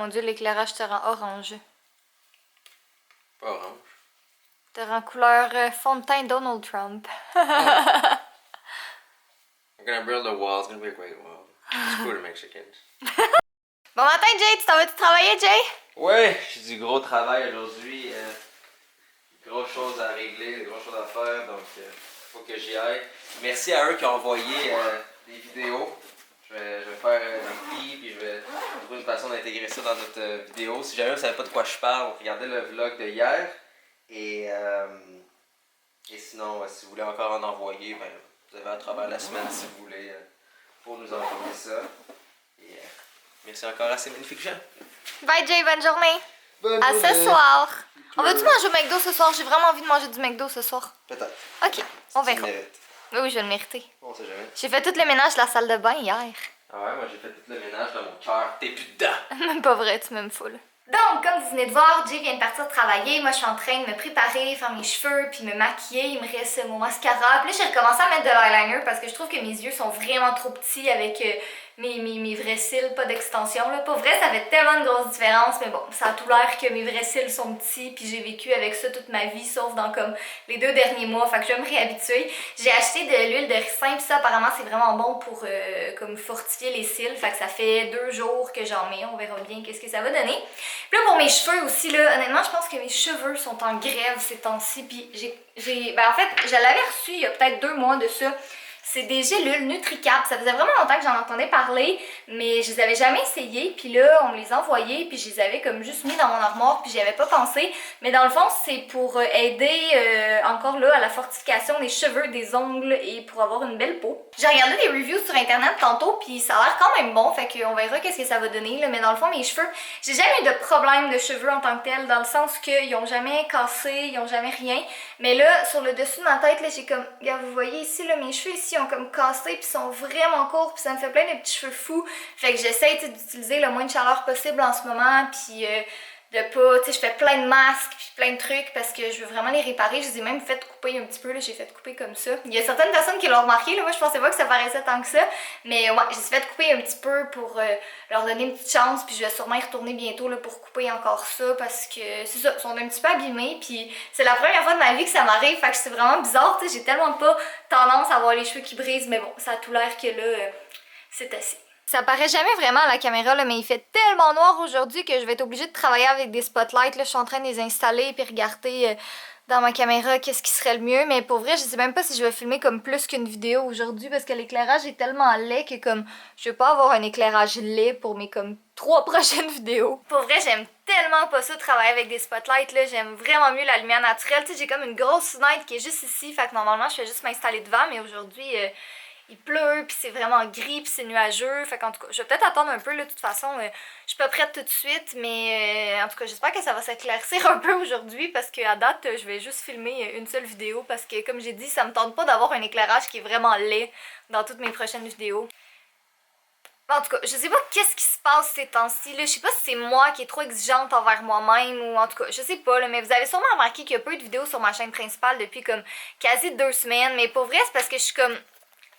Mon Dieu, l'éclairage te rend orange. Pas orange. Te rend couleur fond de teint Donald Trump. I'm gonna build a wall. It's gonna be a great wall. Screw the Mexicans. Bon matin, Jay! Tu t'en vas-tu travailler, Jay? Ouais, j'ai du gros travail aujourd'hui. Grosses choses à régler, grosses choses à faire, donc faut que j'y aille. Merci à eux qui ont envoyé des vidéos. Je vais faire un clip, puis je vais trouver une façon d'intégrer ça dans notre vidéo. Si jamais vous ne savez pas de quoi je parle, regardez le vlog de hier. Et sinon, si vous voulez encore en envoyer, ben, vous avez à travers la semaine si vous voulez pour nous envoyer ça. Et merci encore à ces magnifiques gens. Bye, Jay! Bonne journée! Bonne À journée. ce soir! On va-tu manger au McDo ce soir? J'ai vraiment envie de manger du McDo ce soir. Peut-être. Ok, on Tu verra. le mérites. Oui, je vais le mériter. On sait jamais. J'ai fait tout le ménage de la salle de bain hier. Ah ouais, moi j'ai fait tout le ménage dans mon cœur. T'es plus dedans. Même pas vrai, tu m'aimes full. Donc, comme vous venez de voir, Jay vient de partir travailler. Moi, je suis en train de me préparer, faire mes cheveux, puis me maquiller. Il me reste mon mascara. Puis là, j'ai recommencé à mettre de l'eyeliner parce que je trouve que mes yeux sont vraiment trop petits avec mes vrais cils, pas d'extension. Là. Pour vrai, ça fait tellement une grosse différence. Mais bon, ça a tout l'air que mes vrais cils sont petits. Puis j'ai vécu avec ça toute ma vie, sauf dans comme les 2 derniers mois. Fait que je vais me réhabituer. J'ai acheté de l'huile de ricin. Puis ça, apparemment, c'est vraiment bon pour comme fortifier les cils. Fait que ça fait 2 jours que j'en mets. On verra bien qu'est-ce que ça va donner. Puis là, pour mes cheveux aussi, là, honnêtement, je pense que mes cheveux sont en grève ces temps-ci. Puis en fait, je l'avais reçu il y a peut-être 2 mois de ça. C'est des gélules NutriCap. Ça faisait vraiment longtemps que j'en entendais parler, mais je les avais jamais essayées. Puis là, on me les a envoyées, puis je les avais comme juste mis dans mon armoire, puis j'y avais pas pensé. Mais dans le fond, c'est pour aider encore là à la fortification des cheveux, des ongles et pour avoir une belle peau. J'ai regardé des reviews sur internet tantôt, puis ça a l'air quand même bon, fait qu'on verra qu'est-ce que ça va donner. Là. Mais dans le fond, mes cheveux, j'ai jamais eu de problème de cheveux en tant que tel, dans le sens qu'ils ont jamais cassé, ils ont jamais rien. Mais là, sur le dessus de ma tête, là, j'ai comme, regarde, vous voyez ici, là, mes cheveux ici ont comme cassé, puis sont vraiment courts, puis ça me fait plein de petits cheveux fous. Fait que j'essaie d'utiliser le moins de chaleur possible en ce moment, puis de pas, tu sais, je fais plein de masques, puis plein de trucs, parce que je veux vraiment les réparer. Je les ai même fait couper un petit peu, là, j'ai fait couper comme ça. Il y a certaines personnes qui l'ont remarqué, là, moi je pensais pas que ça paraissait tant que ça, mais ouais, j'ai fait couper un petit peu pour leur donner une petite chance, puis je vais sûrement y retourner bientôt là, pour couper encore ça, parce que c'est ça, ils sont un petit peu abîmés, puis c'est la première fois de ma vie que ça m'arrive, fait que c'est vraiment bizarre, tu sais, j'ai tellement pas tendance à avoir les cheveux qui brisent, mais bon, ça a tout l'air que là, c'est assez. Ça paraît jamais vraiment à la caméra, là, mais il fait tellement noir aujourd'hui que je vais être obligée de travailler avec des spotlights. Là, je suis en train de les installer et regarder dans ma caméra qu'est-ce qui serait le mieux. Mais pour vrai, je sais même pas si je vais filmer comme plus qu'une vidéo aujourd'hui parce que l'éclairage est tellement laid que comme je veux pas avoir un éclairage laid pour mes comme 3 prochaines vidéos. Pour vrai, j'aime tellement pas ça travailler avec des spotlights. Là, j'aime vraiment mieux la lumière naturelle. Tu sais, j'ai comme une grosse fenêtre qui est juste ici. Fait que normalement, je fais juste m'installer devant, mais aujourd'hui... il pleut, puis c'est vraiment gris, puis c'est nuageux. Fait qu'en tout cas, je vais peut-être attendre un peu, là, de toute façon. Je suis pas prête tout de suite, mais en tout cas, j'espère que ça va s'éclaircir un peu aujourd'hui parce qu'à date, je vais juste filmer une seule vidéo parce que, comme j'ai dit, ça me tente pas d'avoir un éclairage qui est vraiment laid dans toutes mes prochaines vidéos. En tout cas, je sais pas qu'est-ce qui se passe ces temps-ci, là. Je sais pas si c'est moi qui est trop exigeante envers moi-même ou en tout cas, je sais pas, là. Mais vous avez sûrement remarqué qu'il y a peu de vidéos sur ma chaîne principale depuis comme quasi 2 semaines. Mais pour vrai, c'est parce que je suis comme...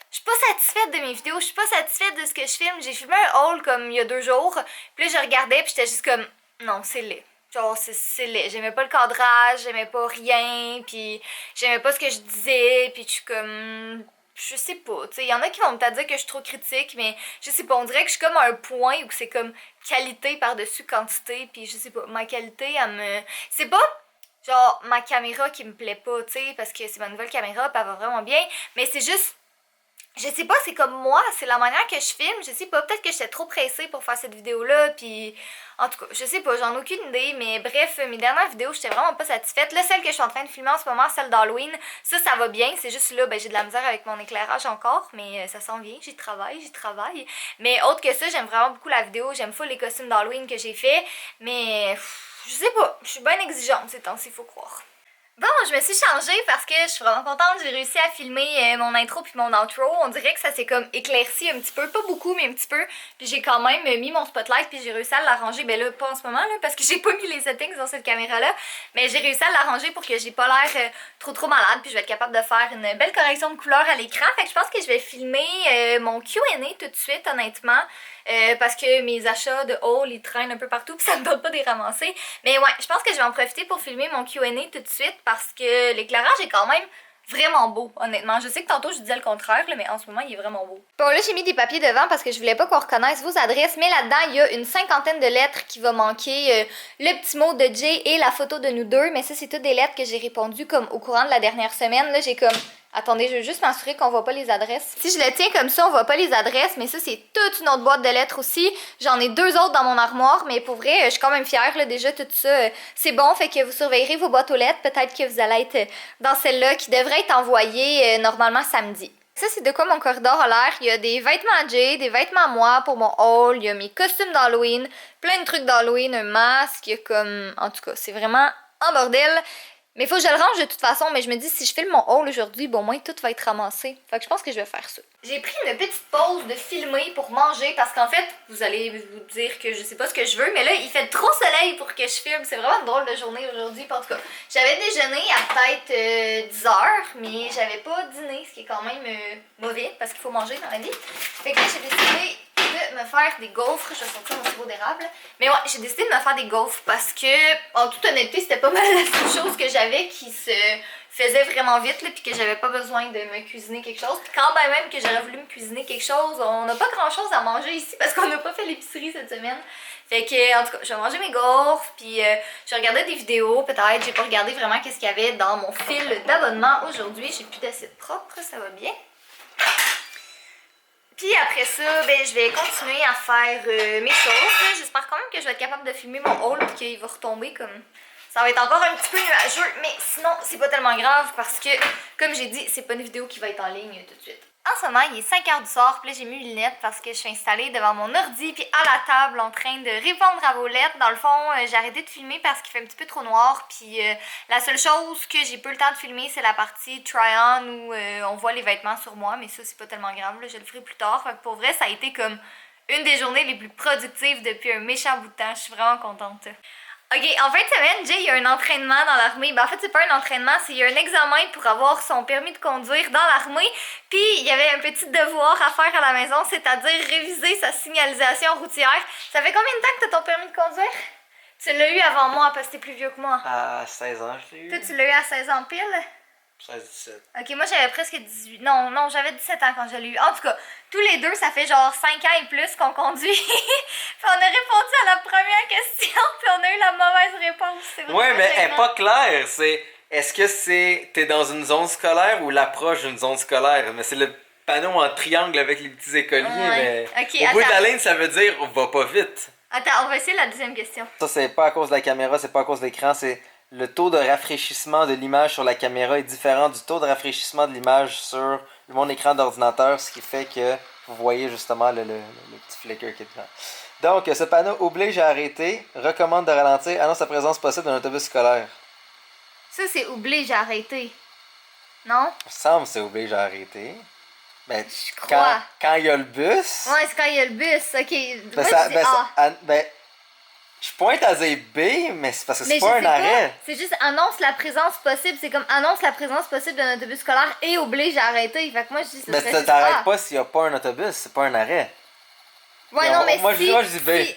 Je suis pas satisfaite de mes vidéos, je suis pas satisfaite de ce que je filme. J'ai filmé un haul comme il y a 2 jours, puis là je regardais puis j'étais juste comme non, c'est laid. Genre c'est laid. J'aimais pas le cadrage, j'aimais pas rien, puis j'aimais pas ce que je disais, puis je suis comme je sais pas, tu sais, il y en a qui vont peut-être dire que je suis trop critique, mais je sais pas, on dirait que je suis comme à un point où c'est comme qualité par-dessus quantité, puis je sais pas, ma qualité elle me c'est pas genre ma caméra qui me plaît pas, tu sais, parce que c'est ma nouvelle caméra, puis elle va vraiment bien, mais c'est juste je sais pas, c'est comme moi, c'est la manière que je filme, je sais pas, peut-être que j'étais trop pressée pour faire cette vidéo-là, puis en tout cas, je sais pas, j'en ai aucune idée, mais bref, mes dernières vidéos, j'étais vraiment pas satisfaite. Là, celle que je suis en train de filmer en ce moment, celle d'Halloween, ça va bien, c'est juste là, ben j'ai de la misère avec mon éclairage encore, mais ça s'en vient, j'y travaille. Mais autre que ça, j'aime vraiment beaucoup la vidéo, j'aime full les costumes d'Halloween que j'ai fait, mais je sais pas, je suis bien exigeante ces temps-ci, faut croire. Bon, je me suis changée parce que je suis vraiment contente, j'ai réussi à filmer mon intro puis mon outro. On dirait que ça s'est comme éclairci un petit peu, pas beaucoup mais un petit peu. Puis j'ai quand même mis mon spotlight puis j'ai réussi à l'arranger, ben là pas en ce moment là parce que j'ai pas mis les settings sur cette caméra là. Mais j'ai réussi à l'arranger pour que j'ai pas l'air trop malade puis je vais être capable de faire une belle correction de couleur à l'écran. Fait que je pense que je vais filmer mon Q&A tout de suite honnêtement. parce que mes achats de haul ils traînent un peu partout puis ça me donne pas de les ramasser. Mais ouais, je pense que je vais en profiter pour filmer mon Q&A tout de suite parce que l'éclairage est quand même vraiment beau, honnêtement. Je sais que tantôt je disais le contraire, là, mais en ce moment il est vraiment beau. Bon là j'ai mis des papiers devant parce que je voulais pas qu'on reconnaisse vos adresses, mais là-dedans il y a une 50aine de lettres qui va manquer le petit mot de Jay et la photo de nous deux, mais ça c'est toutes des lettres que j'ai répondues comme au courant de la dernière semaine. Là j'ai comme... Attendez, je veux juste m'assurer qu'on voit pas les adresses. Si je le tiens comme ça, on voit pas les adresses, mais ça, c'est toute une autre boîte de lettres aussi. J'en ai 2 autres dans mon armoire, mais pour vrai, je suis quand même fière, là, déjà, tout ça. C'est bon, fait que vous surveillerez vos boîtes aux lettres. Peut-être que vous allez être dans celle-là qui devrait être envoyée normalement samedi. Ça, c'est de quoi mon corridor a l'air. Il y a des vêtements à Jay, des vêtements à moi pour mon haul. Il y a mes costumes d'Halloween, plein de trucs d'Halloween, un masque. Il y a comme... En tout cas, c'est vraiment en bordel. Mais faut que je le range de toute façon, mais je me dis si je filme mon haul aujourd'hui, bon, au moins tout va être ramassé. Fait que je pense que je vais faire ça. J'ai pris une petite pause de filmer pour manger parce qu'en fait, vous allez vous dire que je sais pas ce que je veux, mais là, il fait trop soleil pour que je filme. C'est vraiment une drôle de journée aujourd'hui. En tout cas, j'avais déjeuné à peut-être 10 heures, mais j'avais pas dîné, ce qui est quand même mauvais parce qu'il faut manger dans la vie. Fait que là, j'ai décidé de me faire des gaufres. Je vais sortir mon sirop d'érable. Mais ouais, j'ai décidé de me faire des gaufres parce que, en toute honnêteté, c'était pas mal la seule chose que j'avais qui se faisait vraiment vite, là, puis que j'avais pas besoin de me cuisiner quelque chose. Puis quand même que j'aurais voulu me cuisiner quelque chose, on n'a pas grand chose à manger ici parce qu'on n'a pas fait l'épicerie cette semaine. Fait que, en tout cas, je vais manger mes gaufres, puis je regardais des vidéos, peut-être. J'ai pas regardé vraiment qu'est-ce qu'il y avait dans mon fil d'abonnement aujourd'hui. J'ai plus d'acide propre, ça va bien. Puis après ça, ben, je vais continuer à faire mes choses. J'espère quand même que je vais être capable de filmer mon haul et qu'il va retomber comme... Ça va être encore un petit peu nuageux, mais sinon, c'est pas tellement grave parce que, comme j'ai dit, c'est pas une vidéo qui va être en ligne tout de suite. En ce moment, il est 5h du soir, puis là, j'ai mis mes lunettes parce que je suis installée devant mon ordi puis à la table en train de répondre à vos lettres. Dans le fond, j'ai arrêté de filmer parce qu'il fait un petit peu trop noir, puis la seule chose que j'ai peu le temps de filmer, c'est la partie try-on où on voit les vêtements sur moi, mais ça, c'est pas tellement grave, là, je le ferai plus tard. Fait que pour vrai, ça a été comme une des journées les plus productives depuis un méchant bout de temps. Je suis vraiment contente. Ok, en fin de semaine, Jay, il y a un entraînement dans l'armée. Ben, en fait, c'est pas un entraînement, c'est il y a un examen pour avoir son permis de conduire dans l'armée. Puis, il y avait un petit devoir à faire à la maison, c'est-à-dire réviser sa signalisation routière. Ça fait combien de temps que t'as ton permis de conduire? Tu l'as eu avant moi parce que t'es plus vieux que moi. À 16 ans, je l'ai eu. Toi, tu l'as eu à 16 ans pile? 16-17. Ok, moi j'avais presque 18. Non, j'avais 17 ans quand je l'ai eu. En tout cas, tous les deux, ça fait genre 5 ans et plus qu'on conduit. Puis on a répondu à la première question, puis on a eu la mauvaise réponse. Ouais, mais elle est pas claire. Est-ce que t'es dans une zone scolaire ou l'approche d'une zone scolaire? Mais c'est le panneau en triangle avec les petits écoliers, ouais. mais Ok, au bout de la ligne, ça veut dire va pas vite. Attends, on va essayer la deuxième question. Ça, c'est pas à cause de la caméra, c'est pas à cause de l'écran, c'est le taux de rafraîchissement de l'image sur la caméra est différent du taux de rafraîchissement de l'image sur mon écran d'ordinateur, ce qui fait que vous voyez justement le petit flicker qui est dedans. Donc, ce panneau oblige à arrêter, recommande de ralentir, annonce la présence possible d'un autobus scolaire. Ça, c'est oblige à arrêter. Non? Il me semble que c'est oblige à arrêter. Ben, je crois. Quand il y a le bus. Ouais, c'est quand il y a le bus. Ok. Je pointe à dire B, mais c'est parce que c'est pas un arrêt. C'est juste annonce la présence possible. C'est comme annonce la présence possible d'un autobus scolaire et oblige à arrêter. Fait que moi, je dis ça. Mais ça t'arrête pas s'il y a pas un autobus, c'est pas un arrêt. Ouais, non, mais moi, si... moi, je dis B. Si...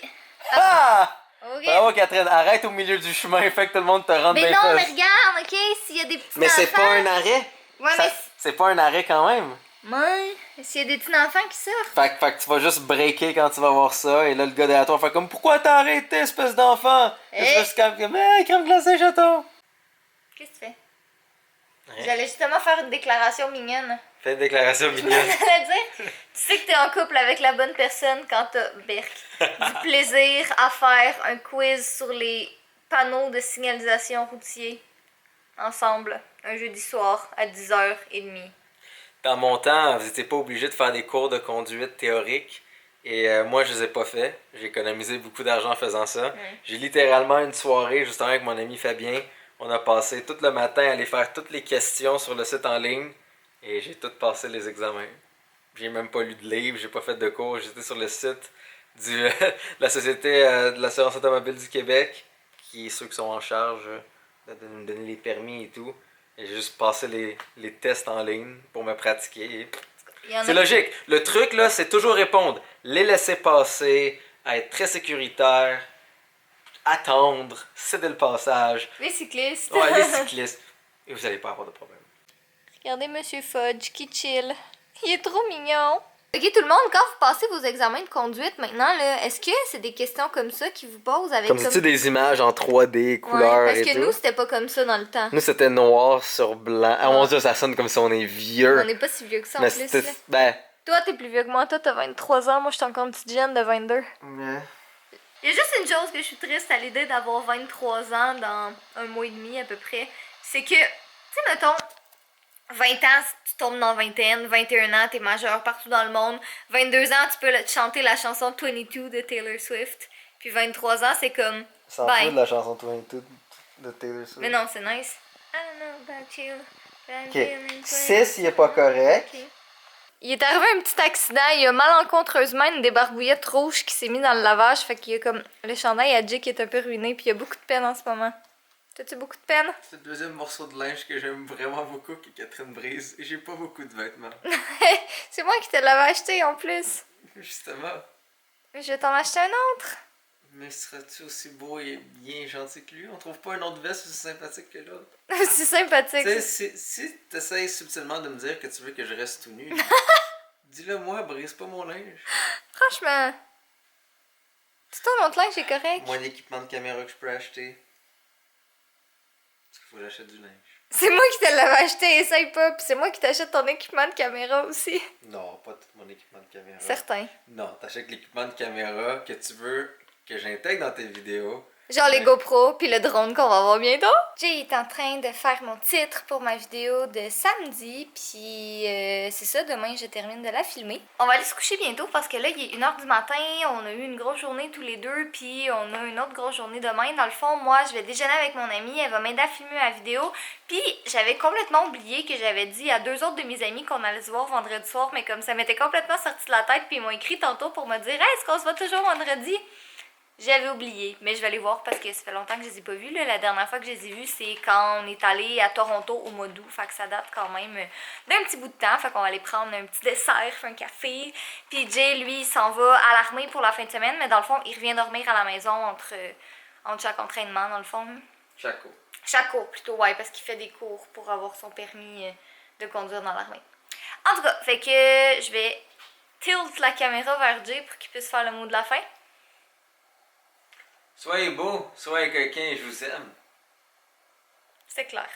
Ah! Ok. Bravo, Catherine, arrête au milieu du chemin, fait que tout le monde te rentre mais dans les non, fesses. mais regarde, ok, s'il y a des petits mais enfants... c'est pas un arrêt. Ouais, mais... C'est pas un arrêt quand même. Ouais, s'il y a des petits enfants qui sortent. Fait que tu vas juste breaker quand tu vas voir ça, et là, le gars derrière toi va faire comme « Pourquoi t'as arrêté, espèce d'enfant? » Et tu vas se calmer comme « Hey, crème glacée, chaton! » Qu'est-ce que tu fais? Rien. J'allais justement faire une déclaration mignonne. Fais une déclaration mignonne. J'allais dire, tu sais que t'es en couple avec la bonne personne quand t'as, Berk, du plaisir à faire un quiz sur les panneaux de signalisation routier ensemble, un jeudi soir à 10h30. Dans mon temps, vous n'étiez pas obligé de faire des cours de conduite théorique. Et moi, je les ai pas fait. J'ai économisé beaucoup d'argent en faisant ça. J'ai littéralement une soirée, justement, avec mon ami Fabien. On a passé tout le matin à aller faire toutes les questions sur le site en ligne. Et j'ai tout passé les examens. J'ai même pas lu de livre, j'ai pas fait de cours. J'étais sur le site de la Société de l'assurance automobile du Québec, qui est ceux qui sont en charge de nous donner les permis et tout. Et j'ai juste passé les tests en ligne pour me pratiquer. C'est logique. Le truc, là, c'est toujours répondre les laisser passer, être très sécuritaire, attendre, céder le passage. Les cyclistes. Ouais, les cyclistes. Et vous allez pas avoir de problème. Regardez Monsieur Fudge qui chill. Il est trop mignon. Ok tout le monde, quand vous passez vos examens de conduite maintenant, là, est-ce que c'est des questions comme ça qui vous posent avec Comme si tu des images en 3D, couleurs parce et que tout. nous c'était pas comme ça dans le temps. Nous, c'était noir sur blanc. Ah mon dieu, ça sonne comme si on est vieux. On n'est pas si vieux que ça en Mais plus. c'était. Là. Ben. Toi t'es plus vieux que moi, toi t'as 23 ans, moi je suis encore une petite jeune de 22. Ouais. Il y a juste une chose que je suis triste à l'idée d'avoir 23 ans dans un mois et demi à peu près. C'est que, tu sais, mettons, 20 ans, tu tombes dans vingtaine, 21 ans, t'es majeur partout dans le monde, 22 ans, tu peux chanter la chanson 22 de Taylor Swift, puis 23 ans, c'est comme... S'en bye. fout de la chanson 22 de Taylor Swift. Mais non, c'est nice. I don't know about you, but I'm feeling Ok. 6, il est pas 22. correct. Ok. Il est arrivé un petit accident, il y a malencontreusement une débarbouillette rouge qui s'est mise dans le lavage, fait qu'il y a comme le chandail à Jake est un peu ruiné, puis il y a beaucoup de peine en ce moment. T'as-tu beaucoup de peine? C'est le deuxième morceau de linge que j'aime vraiment beaucoup, qui est Catherine Brise. Et j'ai pas beaucoup de vêtements. C'est moi qui te l'avais acheté en plus. Justement. Je vais t'en acheter un autre. Mais seras-tu aussi beau et bien gentil que lui? On trouve pas un autre veste aussi sympathique que l'autre. C'est sympathique. Tu sais, si t'essayes subtilement de me dire que tu veux que je reste tout nu, dis-le moi, brise pas mon linge. Franchement. C'est toi mon linge, c'est correct. Moins d'équipement de caméra que je peux acheter. Parce qu'il faut que j'achète du linge. C'est moi qui te l'avais acheté, essaye pas. Puis c'est moi qui t'achète ton équipement de caméra aussi. Non, pas tout mon équipement de caméra. Certain. Non, t'achètes l'équipement de caméra que tu veux que j'intègre dans tes vidéos. Genre les Ouais. GoPro puis le drone qu'on va voir bientôt. Jay est en train de faire mon titre pour ma vidéo de samedi, puis c'est ça, demain je termine de la filmer. On va aller se coucher bientôt parce que là il est 1h du matin, on a eu une grosse journée tous les deux, puis on a une autre grosse journée demain. Dans le fond, moi je vais déjeuner avec mon amie, elle va m'aider à filmer ma vidéo, puis j'avais complètement oublié que j'avais dit à 2 autres de mes amis qu'on allait se voir vendredi soir, mais comme ça m'était complètement sorti de la tête, puis ils m'ont écrit tantôt pour me dire « Hey, est-ce qu'on se voit toujours vendredi? » J'avais oublié, mais je vais aller voir parce que ça fait longtemps que je les ai pas vus. Là. La dernière fois que je les ai vus, c'est quand on est allé à Toronto au mois d'août. Fait que ça date quand même d'un petit bout de temps. Fait qu'on va aller prendre un petit dessert, un café. Puis Jay, lui, il s'en va à l'armée pour la fin de semaine. Mais dans le fond, il revient dormir à la maison entre chaque entraînement, dans le fond. Chaque cours. Chaque cours, plutôt, ouais, parce qu'il fait des cours pour avoir son permis de conduire dans l'armée. En tout cas, fait que je vais tilt la caméra vers Jay pour qu'il puisse faire le mot de la fin. Soyez beau, soyez quelqu'un, je vous aime. C'est clair.